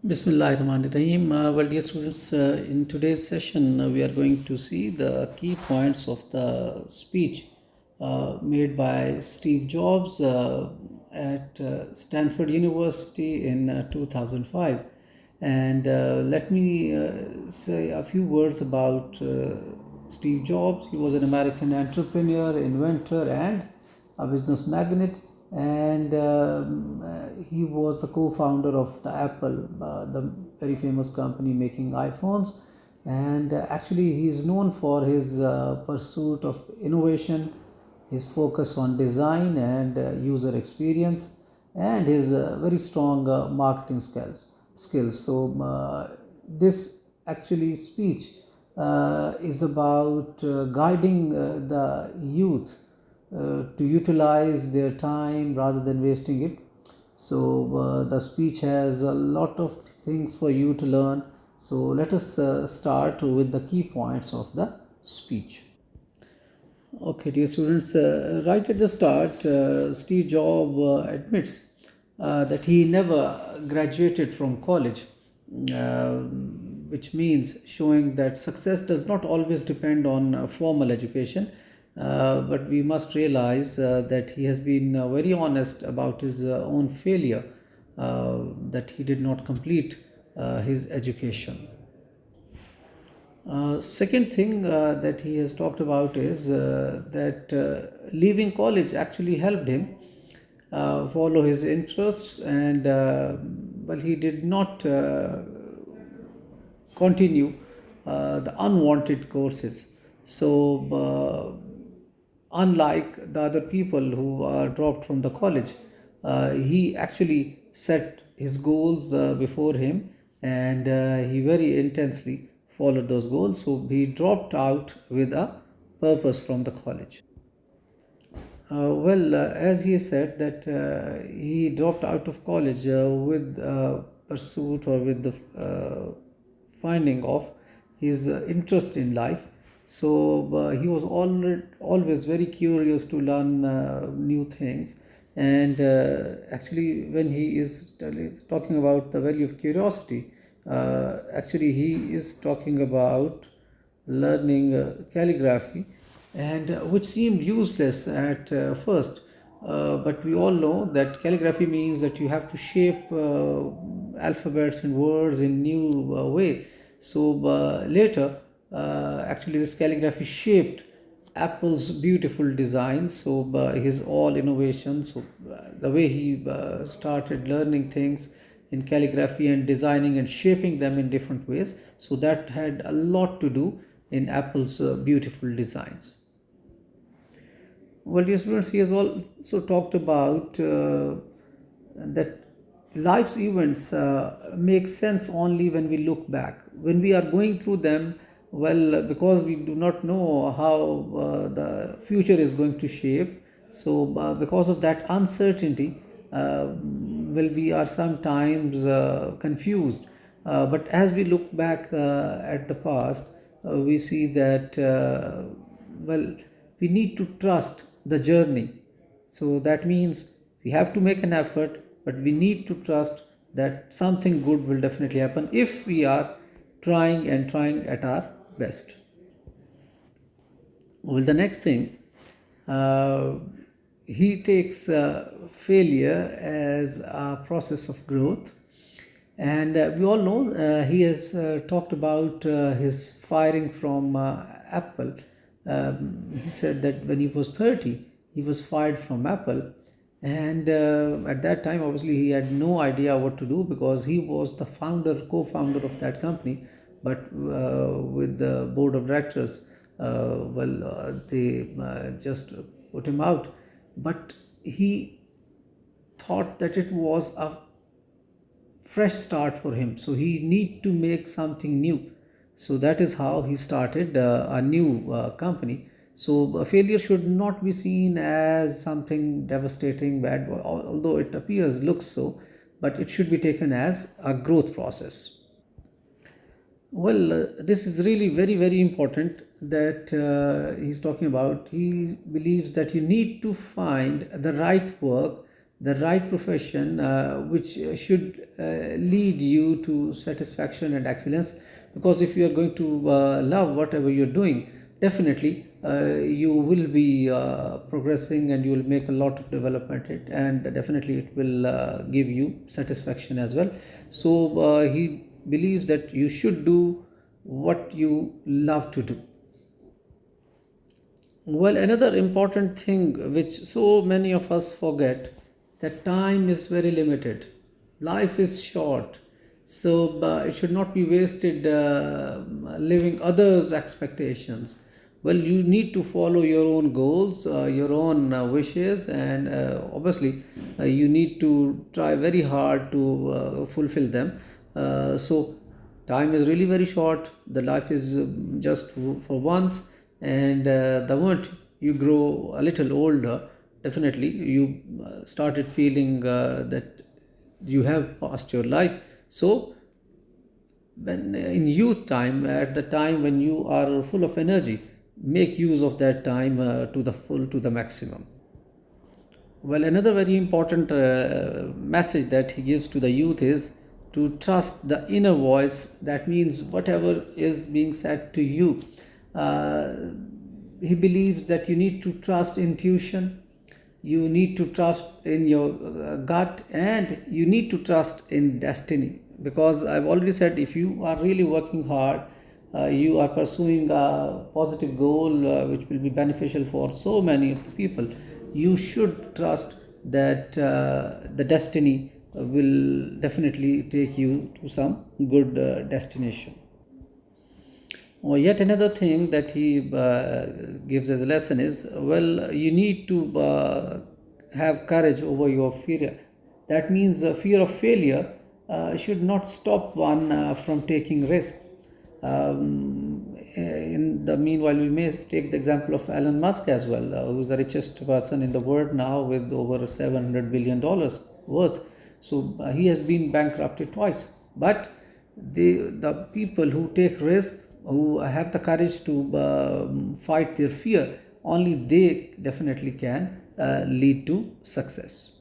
Bismillahirrahmanirrahim. Well, dear students, in today's session, we are going to see the key points of the speech made by Steve Jobs at Stanford University in 2005. And let me say a few words about Steve Jobs. He was an American entrepreneur, inventor, and a business magnate, and he was the co-founder of the Apple, the very famous company making iPhones. And actually, he is known for his pursuit of innovation, his focus on design and user experience, and his very strong marketing skills. So this actually speech is about guiding the youth to utilize their time rather than wasting it. So the speech has a lot of things for you to learn. So let us start with the key points of the speech. Okay, dear students, right at the start, Steve Jobs admits that he never graduated from college, uh, which means showing that success does not always depend on formal education. But we must realize that he has been very honest about his own failure, that he did not complete his education. Second thing that he has talked about is that leaving college actually helped him follow his interests, and well, he did not continue the unwanted courses. So, unlike the other people who are dropped from the college, he actually set his goals before him, and he very intensely followed those goals. So he dropped out with a purpose from the college. As he said that he dropped out of college with pursuit or with the finding of his interest in life. So he was always very curious to learn new things. And actually, when he is talking about the value of curiosity, actually, he is talking about learning calligraphy, and which seemed useless at first. But we all know that calligraphy means that you have to shape alphabets and words in new way. So later, actually, this calligraphy shaped Apple's beautiful designs. So his all innovation. So the way he started learning things in calligraphy and designing and shaping them in different ways. So that had a lot to do in Apple's beautiful designs. Well, dear students, he has also talked about that life's events make sense only when we look back. When we are going through them, well, because we do not know how the future is going to shape. So, because of that uncertainty, well, we are sometimes confused. But as we look back at the past, we see that, well, we need to trust the journey. So that means we have to make an effort, but we need to trust that something good will definitely happen if we are trying and trying at our best. Well, the next thing, uh, he takes failure as a process of growth. And we all know he has talked about his firing from Apple. He said that when he was 30, he was fired from Apple. And at that time, obviously, he had no idea what to do because he was the co-founder of that company. But with the board of directors, they just put him out. But he thought that it was a fresh start for him, so he need to make something new. So that is how he started a new company. So failure should not be seen as something devastating bad, although it appears looks so, but it should be taken as a growth process. Well, this is really very, very important that he's talking about. He believes that you need to find the right work the right profession which should lead you to satisfaction and excellence. Because if you are going to love whatever you're doing, definitely you will be progressing, and you will make a lot of development and definitely it will give you satisfaction as well. So he believes that you should do what you love to do. Well, another important thing which so many of us forget, that time is very limited. Life is short. So it should not be wasted living others' expectations. Well, you need to follow your own goals, your own wishes, and obviously you need to try very hard to fulfill them. So time is really very short. The life is just for once, and the moment you grow a little older, definitely you started feeling that you have passed your life. So when in youth time, at the time when you are full of energy, make use of that time to the full, to the maximum. Well, another very important message that he gives to the youth is to trust the inner voice. That means whatever is being said to you, uh, he believes that you need to trust intuition, you need to trust in your gut, and you need to trust in destiny. Because I've already said, if you are really working hard, you are pursuing a positive goal which will be beneficial for so many of the people, you should trust that the destiny will definitely take you to some good destination. Or yet another thing that he gives as a lesson is, well, you need to have courage over your fear. That means fear of failure should not stop one from taking risks. In the meanwhile, we may take the example of Elon Musk as well, who is the richest person in the world now with over $700 billion worth. So he has been bankrupted twice. But the people who take risks, who have the courage to fight their fear, only they definitely can lead to success.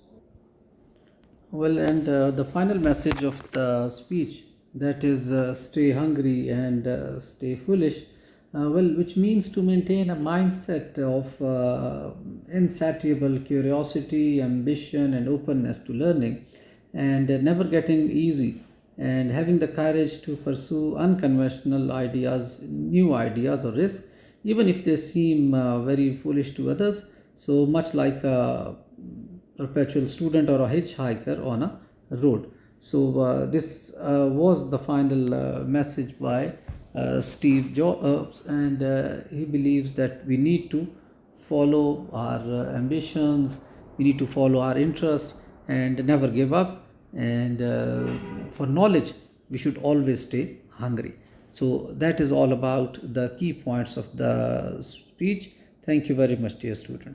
Well, and the final message of the speech, that is stay hungry and stay foolish, well, which means to maintain a mindset of insatiable curiosity, ambition, and openness to learning, and never getting easy, and having the courage to pursue unconventional ideas, new ideas, or risks, even if they seem very foolish to others. So much like perpetual student or a hitchhiker on a road. So this was the final message by Steve Jobs, and he believes that we need to follow our ambitions, we need to follow our interests, and never give up. And for knowledge, we should always stay hungry. So that is all about the key points of the speech. Thank you very much, dear student.